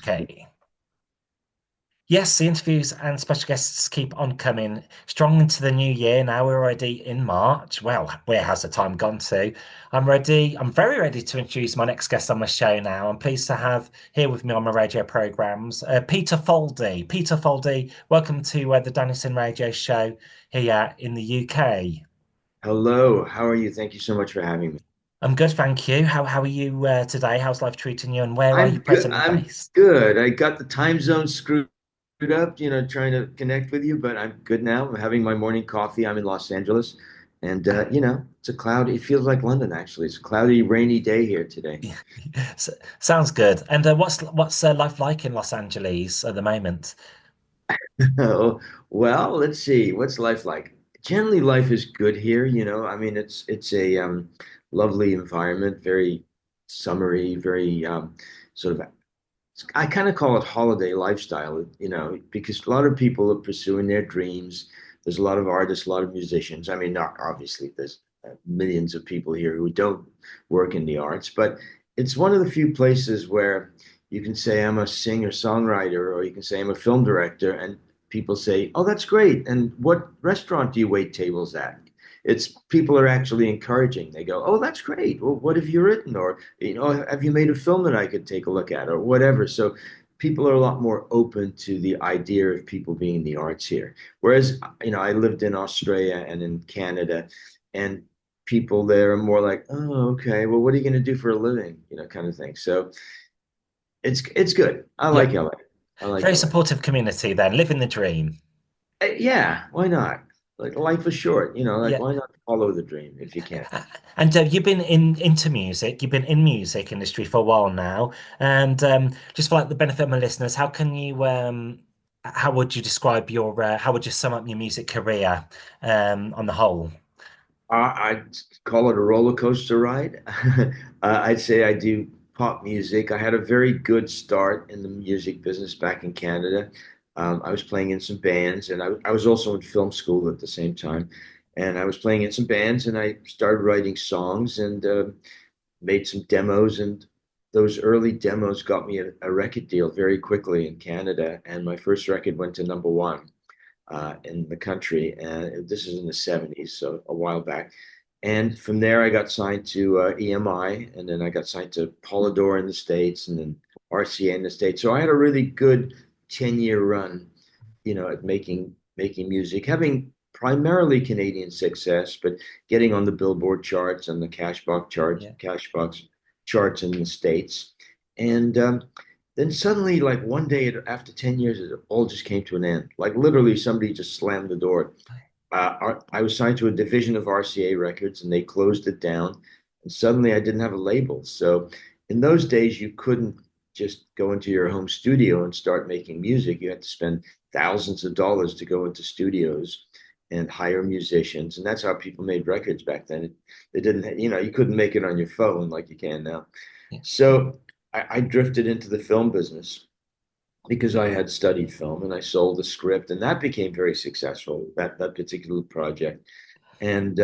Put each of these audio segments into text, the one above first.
Okay. Yes, the interviews and special guests keep on coming strong into the new year. Now we're already in March. Well, where has the time gone to? I'm ready. I'm very ready to introduce my next guest on my show now. I'm pleased to have here with me on my radio programs, Peter Foldy. Peter Foldy, welcome to the Dennison Radio Show here in the UK. Hello, how are you? Thank you so much for having me. I'm good, thank you. How are you today? How's life treating you, and where are you I'm good. presently I'm based? good. I got the time zone screwed up, trying to connect with you, but I'm good now. I'm having my morning coffee. I'm in Los Angeles, and it's a cloudy. It feels like London, actually. It's a cloudy, rainy day here today. Sounds good. And what's life like in Los Angeles at the moment? Oh, well, let's see. What's life like? Generally, life is good here, I mean, it's a lovely environment, very summery, very sort of I kind of call it holiday lifestyle, because a lot of people are pursuing their dreams. There's a lot of artists, a lot of musicians. I mean, not obviously, there's millions of people here who don't work in the arts, but it's one of the few places where you can say I'm a singer-songwriter, or you can say I'm a film director, and people say, "Oh, that's great." And what restaurant do you wait tables at? It's people are actually encouraging. They go, "Oh, that's great. Well, what have you written?" Or, "Have you made a film that I could take a look at?" Or whatever. So people are a lot more open to the idea of people being in the arts here. Whereas, I lived in Australia and in Canada, and people there are more like, "Oh, okay. Well, what are you going to do for a living?" Kind of thing. So it's good. I like Yep. LA. I like Very LA. supportive community then, living the dream. Yeah, why not? Like life is short, like Yeah. why not follow the dream if you can? And you've been into music, you've been in music industry for a while now. And just for like the benefit of my listeners, how would you describe how would you sum up your music career on the whole? I'd call it a roller coaster ride. I'd say I do pop music. I had a very good start in the music business back in Canada. I was playing in some bands, and I was also in film school at the same time. And I was playing in some bands, and I started writing songs and made some demos. And those early demos got me a record deal very quickly in Canada. And my first record went to number one in the country. And this is in the 70s, so a while back. And from there, I got signed to EMI, and then I got signed to Polydor in the States, and then RCA in the States. So I had a really good 10-year run, at making music, having primarily Canadian success, but getting on the Billboard charts and the Yeah. Cashbox charts in the States. And then suddenly, like one day after 10 years, it all just came to an end. Like literally, somebody just slammed the door. I was signed to a division of RCA Records, and they closed it down. And suddenly, I didn't have a label. So in those days, you couldn't just go into your home studio and start making music. You had to spend thousands of dollars to go into studios and hire musicians. And that's how people made records back then. They didn't, you couldn't make it on your phone like you can now. Yeah. So I drifted into the film business because I had studied film, and I sold the script, and that became very successful, that particular project. And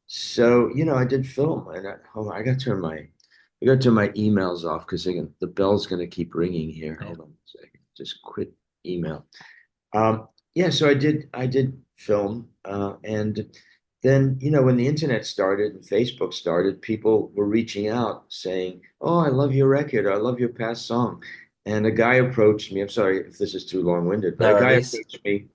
so, I did film, and hold on, I got to turn my emails off because the bell's going to keep ringing here. Yeah. Hold on a second. Just quit email. Yeah, so I did film, and then when the internet started and Facebook started, people were reaching out saying, "Oh, I love your record. I love your past song." And a guy approached me. I'm sorry if this is too long-winded, but No a guy worries. approached me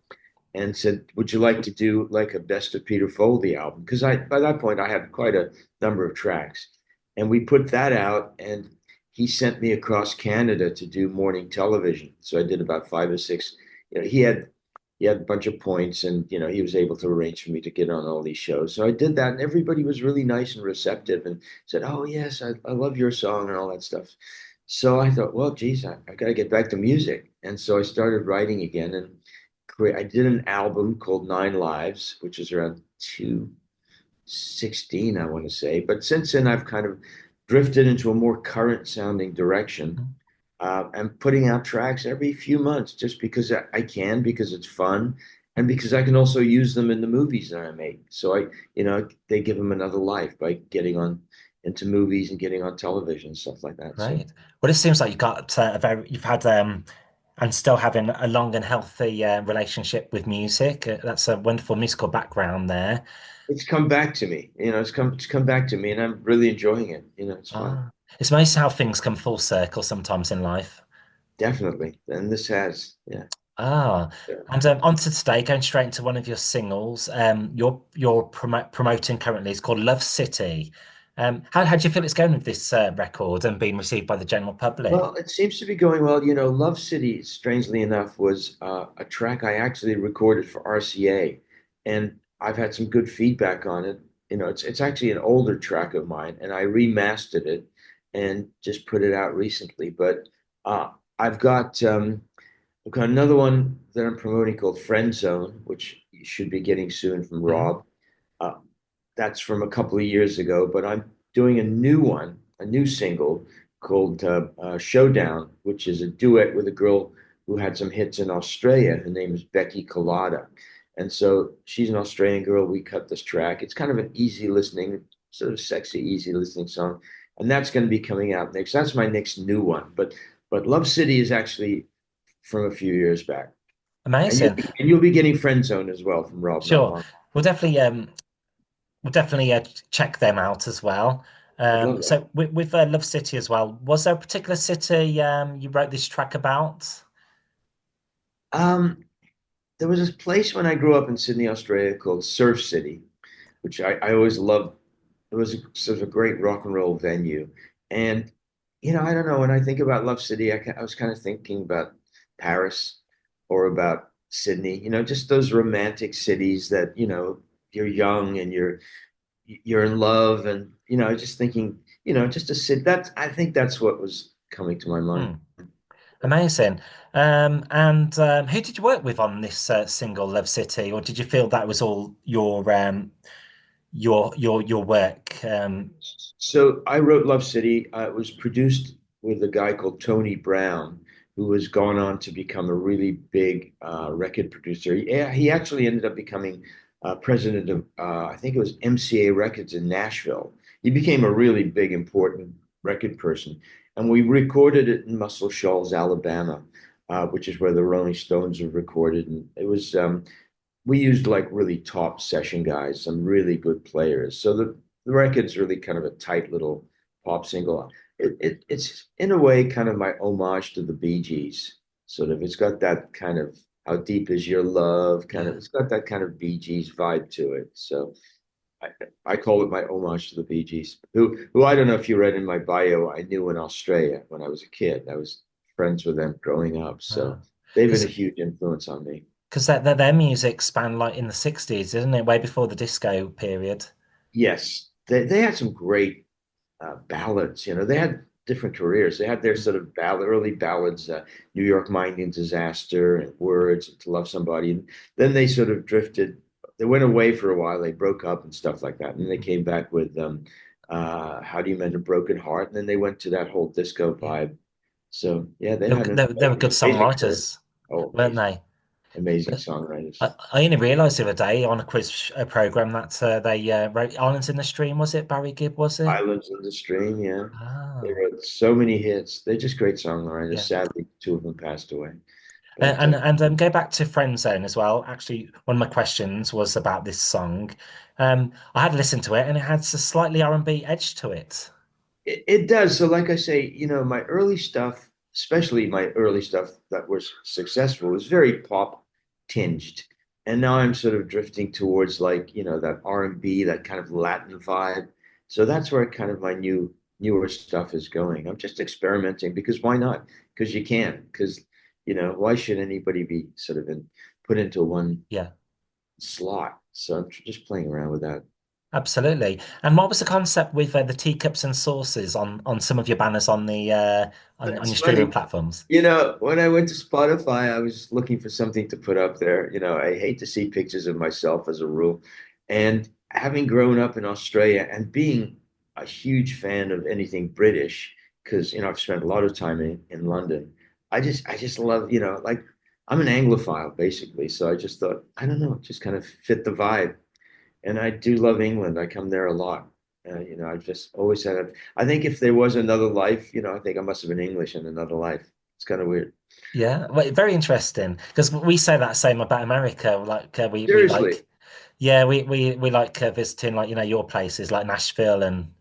and said, "Would you like to do like a best of Peter Foldy album?" Because I by that point I had quite a number of tracks, and we put that out, and he sent me across Canada to do morning television. So I did about five or six. He had a bunch of points, and he was able to arrange for me to get on all these shows. So I did that, and everybody was really nice and receptive and said, "Oh yes, I love your song," and all that stuff. So I thought, well, geez, I got to get back to music, and so I started writing again, and I did an album called Nine Lives, which is around 2016, I want to say. But since then, I've kind of drifted into a more current sounding direction. I'm putting out tracks every few months just because I can, because it's fun, and because I can also use them in the movies that I make. So they give them another life by getting on into movies and getting on television, stuff like that. So Great. Well, it seems like you've got you've had and still having a long and healthy relationship with music. That's a wonderful musical background there. it's come back to me, it's come back to me, and I'm really enjoying it. It's fun. Ah, it's amazing how things come full circle sometimes in life. Definitely. And this has, yeah. Ah, Yeah. and on to today, going straight into one of your singles. You're promoting currently. It's called Love City. How do you feel it's going with this record and being received by the general public? Well, it seems to be going well. Love City, strangely enough, was a track I actually recorded for RCA, and I've had some good feedback on it. It's actually an older track of mine, and I remastered it and just put it out recently. But uh, I've got I've got another one that I'm promoting called Friend Zone, which you should be getting soon from Mhm. Rob. Uh, that's from a couple of years ago, but I'm doing a new one, a new single called Showdown, which is a duet with a girl who had some hits in Australia. Her name is Becky Collada. And so she's an Australian girl. We cut this track. It's kind of an easy listening, sort of sexy, easy listening song. And that's going to be coming out next. That's my next new one. But Love City is actually from a few years back. And Amazing. you'll be getting Friend Zone as well from Rob not Sure. long. We'll definitely we'll definitely check them out as well. I'd love that. So with Love City as well, was there a particular city you wrote this track about? Um, there was this place when I grew up in Sydney, Australia called Surf City, which I always loved. It was sort of a great rock and roll venue. And, I don't know, when I think about Love City, I was kind of thinking about Paris or about Sydney, just those romantic cities that, you're young and you're in love and, just thinking, just a city that I think that's what was coming to my mind. Hmm. Amazing. And who did you work with on this single Love City, or did you feel that was all your work? So I wrote Love City. It was produced with a guy called Tony Brown, who has gone on to become a really big record producer. He actually ended up becoming president of, I think it was MCA Records in Nashville. He became a really big, important record person. And we recorded it in Muscle Shoals, Alabama, which is where the Rolling Stones were recorded. And it was we used like really top session guys, some really good players. So the record's really kind of a tight little pop single. It's in a way kind of my homage to the Bee Gees. Sort of, it's got that kind of how deep is your love kind of. Yeah. It's got that kind of Bee Gees vibe to it. So I, I call it my homage to the Bee Gees, who I don't know if you read in my bio. I knew in Australia when I was a kid. I was friends with them growing up. So they've been a Because huge influence on me. their music spanned like in the 60s, isn't it? Way before the disco period. Yes, they had some great ballads. They had different careers. They had their sort of early ballads, New York Mining Disaster, and Words, and To Love Somebody. And then they sort of drifted. They went away for a while. They broke up and stuff like that. And then they came back with How Do You Mend a Broken Heart? And then they went to that whole disco Yeah. vibe. So yeah, they've had an They were good amazing career. songwriters, Oh, weren't amazing, they? amazing songwriters. I only realised the other day on a quiz program that they wrote Islands in the Stream, was it? Barry Gibb, was it? Islands in the Stream, yeah. They Ah, wrote so many hits. They're just great songwriters. yeah. Sadly, two of them passed away. But And go back to Friend Zone as well. Actually, one of my questions was about this song. I had listened to it, and it had a slightly R&B edge to it. it does. So, like I say, my early stuff, especially my early stuff that was successful, was very pop tinged. And now I'm sort of drifting towards like, that R&B, that kind of Latin vibe. So that's where kind of my newer stuff is going. I'm just experimenting because why not? Because you can. Because, why should anybody be sort of put into one Yeah. slot? So I'm just playing around with that. Absolutely. And what was the concept with the teacups and sauces on some of your banners on the on That's your streaming funny. platforms? When I went to Spotify, I was looking for something to put up there. I hate to see pictures of myself as a rule. And having grown up in Australia and being a huge fan of anything British, because, I've spent a lot of time in London, I just love, like I'm an Anglophile basically. So I just thought, I don't know, it just kind of fit the vibe. And I do love England. I come there a lot. I've just always said it. I think if there was another life, I think I must have been English in another life. It's kind of weird. Yeah, well, very interesting because we say that same about America. Like we Seriously, like, yeah, we like visiting like your places like Nashville and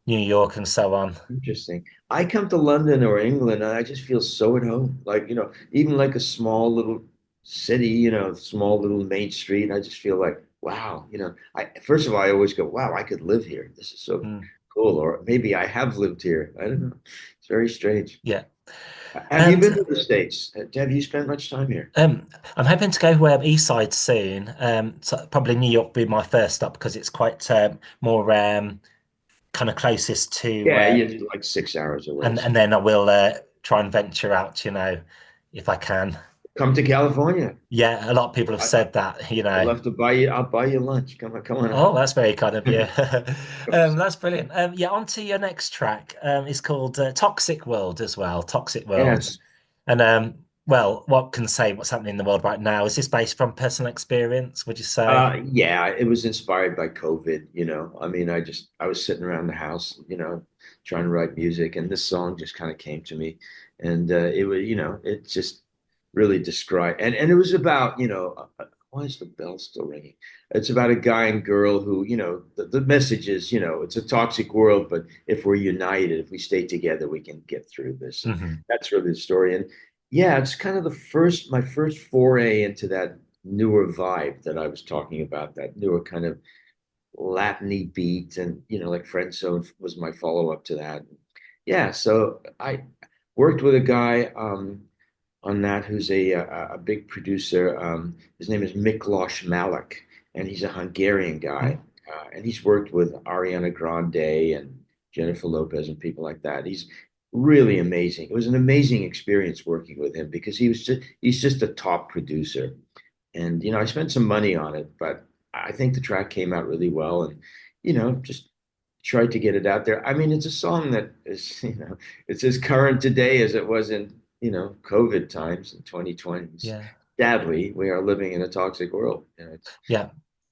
New York and so on. interesting. I come to London or England and I just feel so at home. Like, even like a small little city, small little main street, I just feel like, wow, I first of all, I always go, wow, I could live here. This is so Mm, cool. Or maybe I have lived here. I don't know. It's very strange. yeah, Have you been and to the States? Have you spent much time here? I'm hoping to go East Side soon. So probably New York will be my first stop because it's quite more kind of closest to Yeah, you're like 6 hours away. and then I will try and venture out, if I can. Come to California. Yeah, a lot of people have I, said that, I'd love to buy you. I'll buy you lunch. Come on Oh, out. that's very kind of you. That's brilliant. Yeah, on to your next track. It's called Toxic World as well. Toxic World. Yes. And well, what can say what's happening in the world right now? Is this based from personal experience, would you say? Yeah, it was inspired by COVID. I mean, I was sitting around the house, trying to write music, and this song just kind of came to me, and it was, it just really described, and it was about, why is the bell still ringing? It's about a guy and girl who, the message is, it's a toxic world, but if we're united, if we stay together, we can get through this, and Hmm. that's really the story. And yeah, it's kind of my first foray into that newer vibe that I was talking about, that newer kind of Latin-y beat, and like Friend Zone was my follow-up to that. Yeah, so I worked with a guy on that who's a big producer. His name is Miklos Malik, and he's a Hungarian guy, and he's worked with Ariana Grande and Jennifer Lopez and people like that. He's really amazing. It was an amazing experience working with him because he's just a top producer. And I spent some money on it, but I think the track came out really well, and just tried to get it out there. I mean, it's a song that is, it's as current today as it was in, COVID times in 2020. Yeah. Sadly, we are living in a toxic world. Yeah.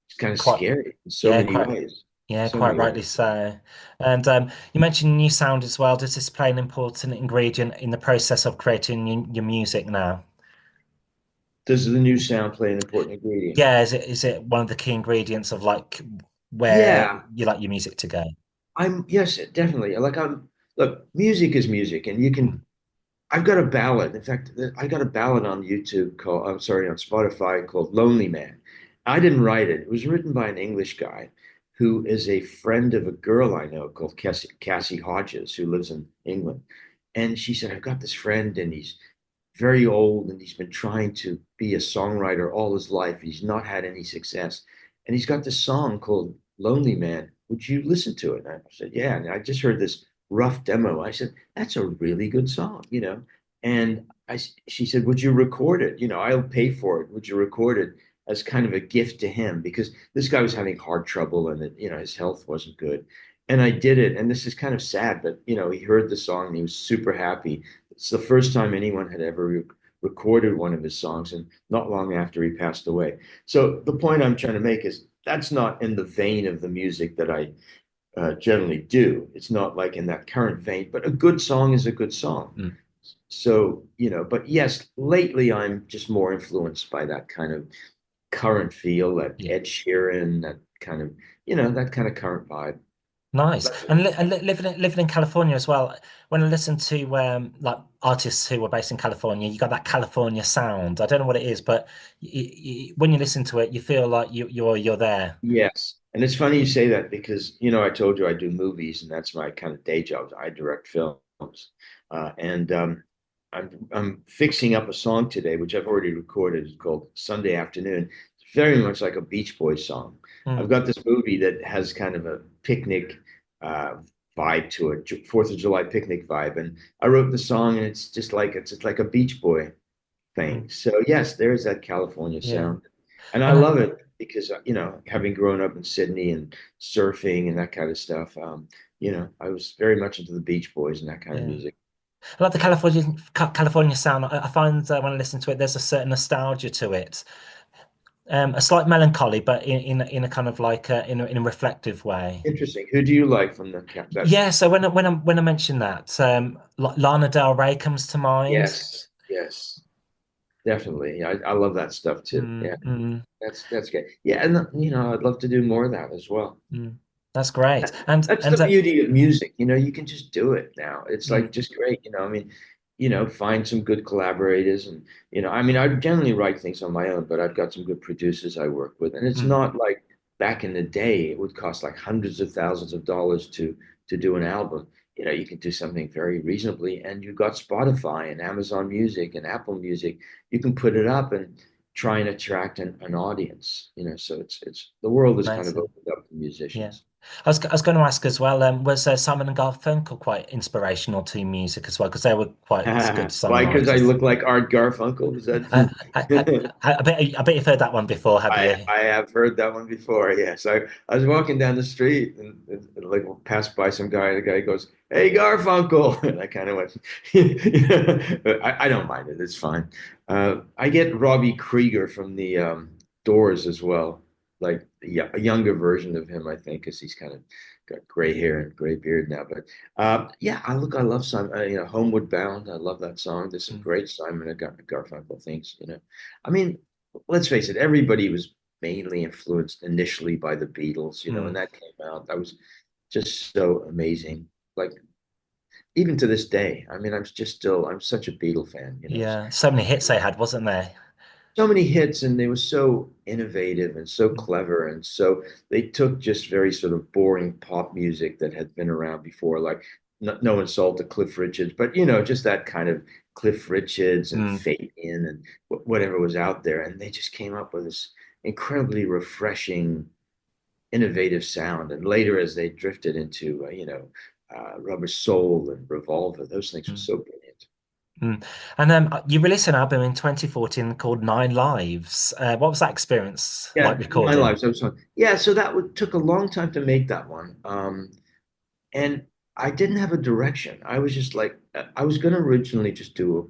It's kind of Quite scary in so yeah, many quite ways. yeah, So quite many rightly ways. so. And you mentioned new sound as well. Does this play an important ingredient in the process of creating your music now? Does the new sound play an important ingredient? Yeah, is it one of the key ingredients of like where Yeah, you like your music to go? yes, definitely. Look, music is music, and you Mm, can I've got a ballad. In fact, I got a ballad on YouTube called, I'm sorry, on Spotify called Lonely Man. I didn't write it. It was written by an English guy who is a friend of a girl I know called Cassie Hodges, who lives in England. And she said, I've got this friend and he's very old and he's been trying to be a songwriter all his life. He's not had any success. And he's got this song called Lonely Man. Would you listen to it? And I said, yeah. And I just heard this rough demo. I said, that's a really good song. And she said, would you record it? I'll pay for it. Would you record it as kind of a gift to him? Because this guy was having heart trouble and his health wasn't good. And I did it. And this is kind of sad, but he heard the song and he was super happy. It's the first time anyone had ever recorded one of his songs, and not long after he passed away. So the point I'm trying to make is that's not in the vein of the music that I generally do. It's not like in that current vein, but a good song is a good song. mm, So, but yes, lately I'm just more influenced by that kind of current feel, that yeah. Ed Sheeran, that kind of current vibe. Nice. That's And living in California as well. When I listen to like artists who are based in California, you got that California sound. I don't know what it is, but when you listen to it, you feel like you're there. Yes. And it's funny you say that because, I told you I do movies and that's my kind of day job. I direct films. And I'm fixing up a song today, which I've already recorded. It's called Sunday Afternoon. It's very much like a Beach Boys song. I've Mm, got this movie that has kind of a picnic uh, vibe to it, Fourth of July picnic vibe. And I wrote the song and it's like a Beach Boy mm, thing. So yes, there's that California yeah. sound. And I And love it because, having grown up in Sydney and surfing and that kind of stuff, I was very much into the Beach Boys and that kind of yeah. music. I like the California sound. I find when I listen to it, there's a certain nostalgia to it. A slight melancholy, but in a kind of like in a reflective way. Interesting. Who do you like from that? Yeah, so when I mention that, Lana Del Rey comes to mind. Yes, yes, definitely. I love that stuff too. Yeah, Mm, mm, that's good. Yeah, and I'd love to do more of that as well. mm. That's great. And That's the and beauty of music. You can just do it now. It's like mm, just great. I mean, find some good collaborators and, I mean, I generally write things on my own, but I've got some good producers I work with. And it's mm, not like back in the day, it would cost like hundreds of thousands of dollars to do an album. You can do something very reasonably, and you've got Spotify and Amazon Music and Apple Music. You can put it up and try and attract an audience. So it's the world has kind of amazing. opened up for Yeah. musicians. I was going to ask as well, was Simon and Garfunkel quite inspirational to music as well? Because they were quite good Why? Because I songwriters. look like Art Garfunkel? Is that? Uh, I bet you've heard that one before, have I you? I have heard that one before. Yes, I was walking down the street and like passed by some guy. The guy goes, "Hey, Garfunkel," and I kind of went, but I don't mind it. It's fine. I get Robbie Krieger from the Doors as well, like a younger version of him, I think, because he's kind of got gray hair and gray beard now. But yeah, I love Simon. Homeward Bound. I love that song. There's some Mm, great Simon and Garfunkel things. I mean, let's face it, everybody was mainly influenced initially by the Beatles, when mm. that came out. That was just so amazing. Like even to this day, I mean, I'm such a Beatle fan. Yeah, so many hits they had, wasn't there? So many hits, and they were so innovative and so Mm, clever, and so they took just very sort of boring pop music that had been around before, like no insult to Cliff Richards, but just that kind of Cliff Richards and mm, Fade In and whatever was out there, and they just came up with this incredibly refreshing, innovative sound. And later, as they drifted into Rubber Soul and Revolver, those things were mm, so brilliant. mm. And you released an album in 2014 called Nine Lives. What was that experience like Yeah, Nine recording? Lives. That was fun. Yeah, so took a long time to make that one. And I didn't have a direction. I was just like, I was going to originally just do,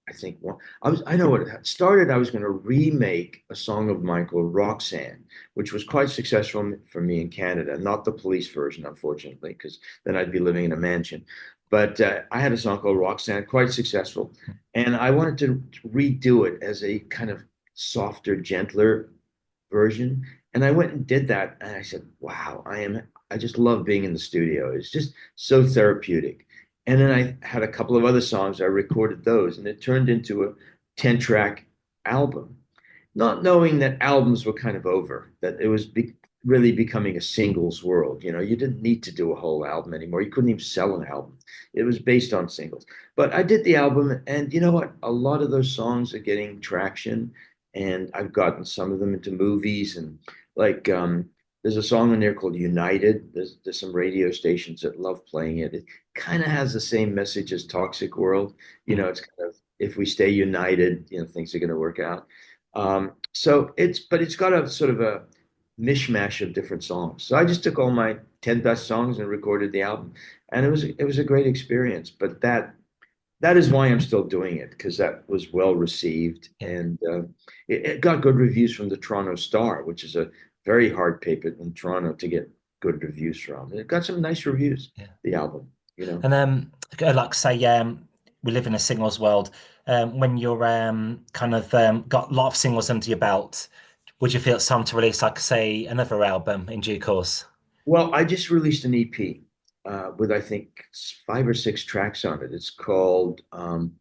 I think one. I know what it started. I was going to remake a song of mine called Roxanne, which was quite successful for me in Canada. Not the Police version, unfortunately, because then I'd be living in a mansion. But I had a song called Roxanne, quite successful, and I wanted to redo it as a kind of softer, gentler version. And I went and did that, and I said, "Wow, I just love being in the studio. It's just so therapeutic." And then I had a couple of other songs. I recorded those, and it turned into a 10-track album, not knowing that albums were kind of over, that it was really becoming a singles world. You didn't need to do a whole album anymore. You couldn't even sell an album. It was based on singles. But I did the album, and you know what? A lot of those songs are getting traction, and I've gotten some of them into movies. And like, there's a song in there called United. There's some radio stations that love playing it. It kind of has the same message as Toxic World. Mm, It's kind of, if we stay united, things are going to work out. But it's got a sort of a mishmash of different songs. So I just took all my 10 best songs and recorded the album, and it was a great experience. But that is why I'm still doing it, because that was well received, yeah, and it got good reviews from the Toronto Star, which is a very hard paper in Toronto to get good reviews from. And it got some nice reviews, yeah. the album. And like say, we live in a singles world. When you're kind of got a lot of singles under your belt, would you feel it's time to release, like, say, another album in due course? Well, I just released an EP with I think 5 or 6 tracks on it. It's called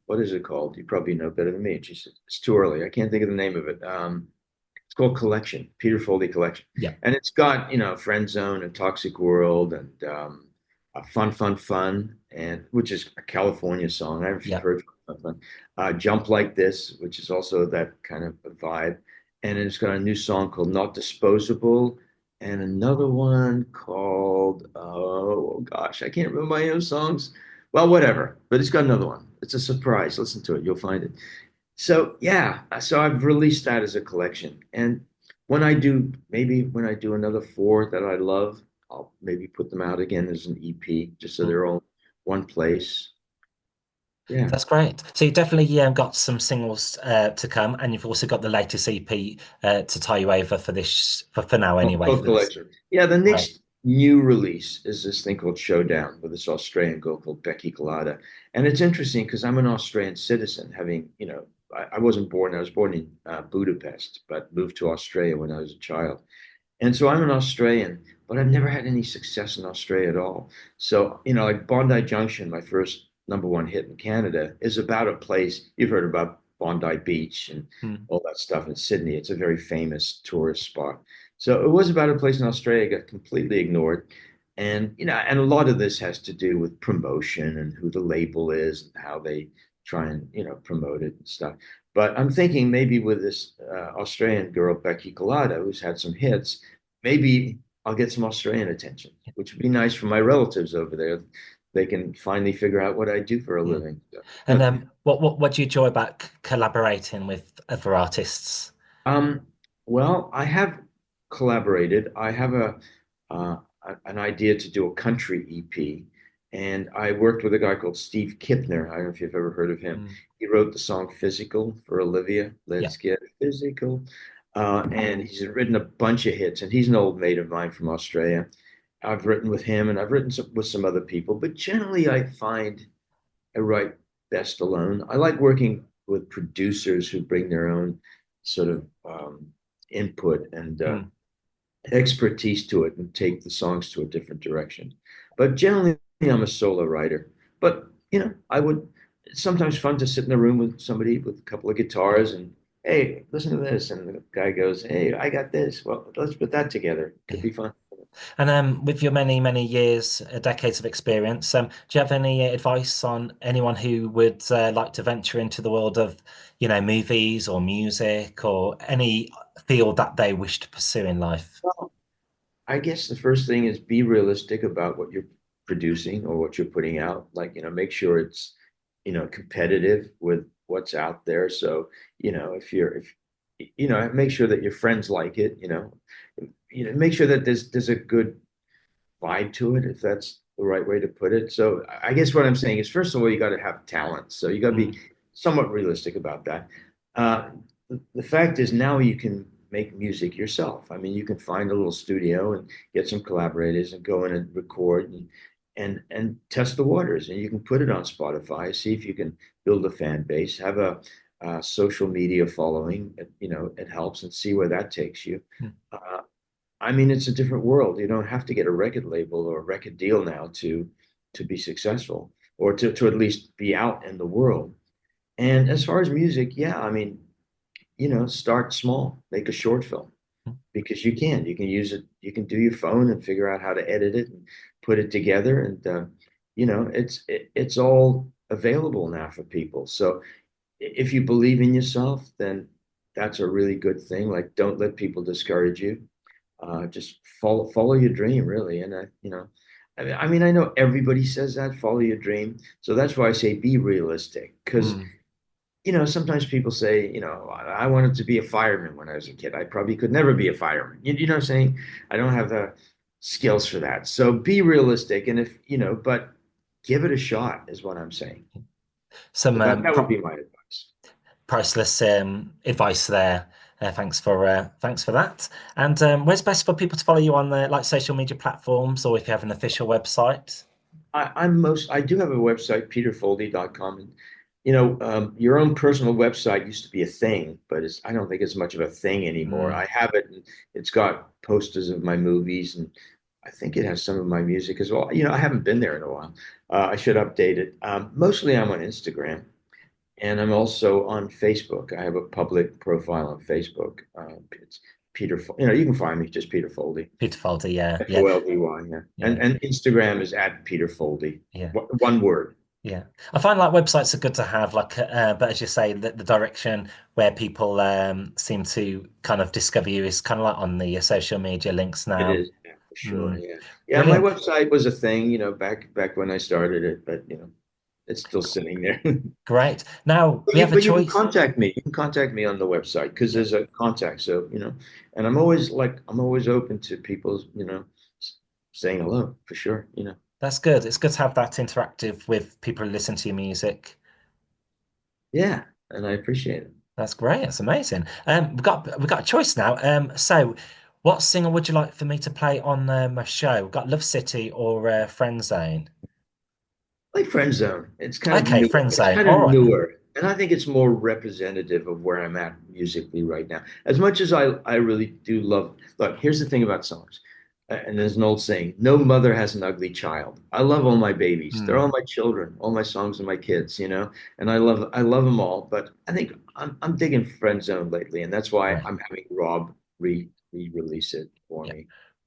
what is it called? You probably know better than me. It's too early. I can't think of the name of it. It's called Collection, Peter Foldy Collection, Yeah, and it's got Friend Zone and Toxic World and Fun Fun Fun, and which is a California song. I don't know if you've yeah. heard Fun Fun Fun. Jump Like This, which is also that kind of a vibe, and then it's got a new song called Not Disposable and another one called oh gosh, I can't remember my own songs. Well, whatever, but it's got another one. It's a surprise. Listen to it, you'll find it. So yeah, so I've released that as a collection, and when I do another four that I love, I'll maybe put them out again as an EP, just so Mm. they're all one place. Yeah. That's great. So you definitely got some singles to come, and you've also got the latest EP to tie you over for this for now anyway Gold for this. collection. Yeah, the Right. next new release is this thing called Showdown with this Australian girl called Becky Collada. And it's interesting because I'm an Australian citizen, having, I wasn't born, I was born in Budapest, but moved to Australia when I was a child. And so I'm an Australian, but I've never had any success in Australia at all. So, like Bondi Junction, my first number one hit in Canada, is about a place you've heard about Bondi Beach and Mm. all that stuff in Sydney. It's a very famous tourist spot. So it was about a place in Australia got completely ignored. And a lot of this has to do with promotion and who the label is and how they try and, promote it and stuff. But I'm thinking maybe with this Australian girl, Becky Collada, who's had some hits, maybe I'll get some Australian attention, which would be nice for my relatives over there. They can finally figure out what I do for a Yeah. living. And what do you enjoy about collaborating with other artists? Um, well, I have collaborated. I have uh, an idea to do a country EP, and I worked with a guy called Steve Kipner. I don't know if you've ever heard of him. Mm. He wrote the song "Physical" for Olivia. Yeah. Let's get physical. And he's written a bunch of hits, and he's an old mate of mine from Australia. I've written with him, and I've written with some other people, but generally I find I write best alone. I like working with producers who bring their own sort of input and Mm. expertise to it and take the songs to a different direction. But generally, I'm a solo writer. But, I would, it's sometimes fun to sit in a room with somebody with a couple of guitars and, hey, listen to this. And the guy goes, hey, I got this. Well, let's put that together. It could Yeah. be fun. And with your many years, decades of experience, do you have any advice on anyone who would like to venture into the world of, movies or music or any field that they wish to pursue in life? Well, I guess the first thing is be realistic about what you're producing or what you're putting out. Like, make sure it's, competitive with what's out there. So, if make sure that your friends like it, make sure that there's a good vibe to it, if that's the right way to put it. So I guess what I'm saying is, first of all, you got to have talent. So you got to be Mm. somewhat realistic about that. The fact is, now you can make music yourself. I mean, you can find a little studio and get some collaborators and go in and record and test the waters. And you can put it on Spotify, see if you can build a fan base, have a social media following. It helps, and see where that takes you. Mm. Uh, I mean, it's a different world. You don't have to get a record label or a record deal now to be successful or to at least be out in the world. And as far as music, yeah, I mean, start small, make a short film because you can use it, you can do your phone and figure out how to edit it and put it together. And, it's all available now for people. So if you believe in yourself, then that's a really good thing. Like, don't let people discourage you. Just follow your dream, really. And I mean, I know everybody says that, follow your dream. So that's why I say be realistic, because Mm. sometimes people say, I wanted to be a fireman when I was a kid. I probably could never be a fireman. You know what I'm saying? I don't have the skills for that. So be realistic, and if but give it a shot is what I'm saying. So Some that would be my advice. priceless advice there. Thanks for that. And where's best for people to follow you on the like social media platforms, or if you have an official website? I do have a website, peterfoldy.com. And your own personal website used to be a thing, but I don't think it's much of a thing anymore. Mm. I have it, and it's got posters of my movies, and I think it has some of my music as well. I haven't been there in a while. I should update it. Mostly I'm on Instagram, and I'm also on Facebook. I have a public profile on Facebook. It's Peter, you can find me just Peter Foldy. Peter Foldy, yeah, yeah, Foldy, yeah. And yeah, and Instagram is at Peter Foldy. yeah. One word. Yeah, I find like websites are good to have, like, but as you say, the direction where people seem to kind of discover you is kind of like on the social media links It now. is, yeah, for sure. Mm, Yeah. Yeah, my brilliant, website was a thing, back when I started it, but it's still sitting there. great. Now But we you, have a but you can choice. contact me. You can contact me on the website because Yeah, there's a contact. So, and I'm always open to people, saying hello for sure. that's good. It's good to have that interactive with people who listen to your music. Yeah, and I appreciate it. That's great. That's amazing. We've got a choice now. So what singer would you like for me to play on my show? We've got Love City or Friend Zone. Like Friend Zone. It's kind of Okay, new. Friend It's Zone. kind All of right. newer, and I think it's more representative of where I'm at musically right now. As much as I really do love. Look, here's the thing about songs, and there's an old saying: "No mother has an ugly child." I love all my babies. They're Hmm. all my children. All my songs are my kids. And I love them all. But I think I'm digging Friend Zone lately, and that's why Right. I'm having Rob re-release it for Yeah. me.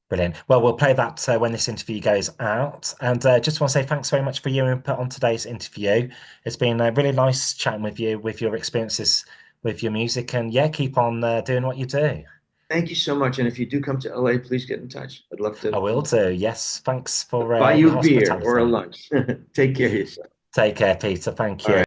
Brilliant. Well, we'll play that when this interview goes out. And just want to say thanks very much for your input on today's interview. It's been really nice chatting with you with your experiences with your music. And yeah, keep on doing what you do. Thank you so much. And if you do come to LA, please get in touch. I'd love I to will do. Yes. Thanks for buy you your a beer or a hospitality. lunch. Take care of yourself. Take care, Peter. Thank All you. right.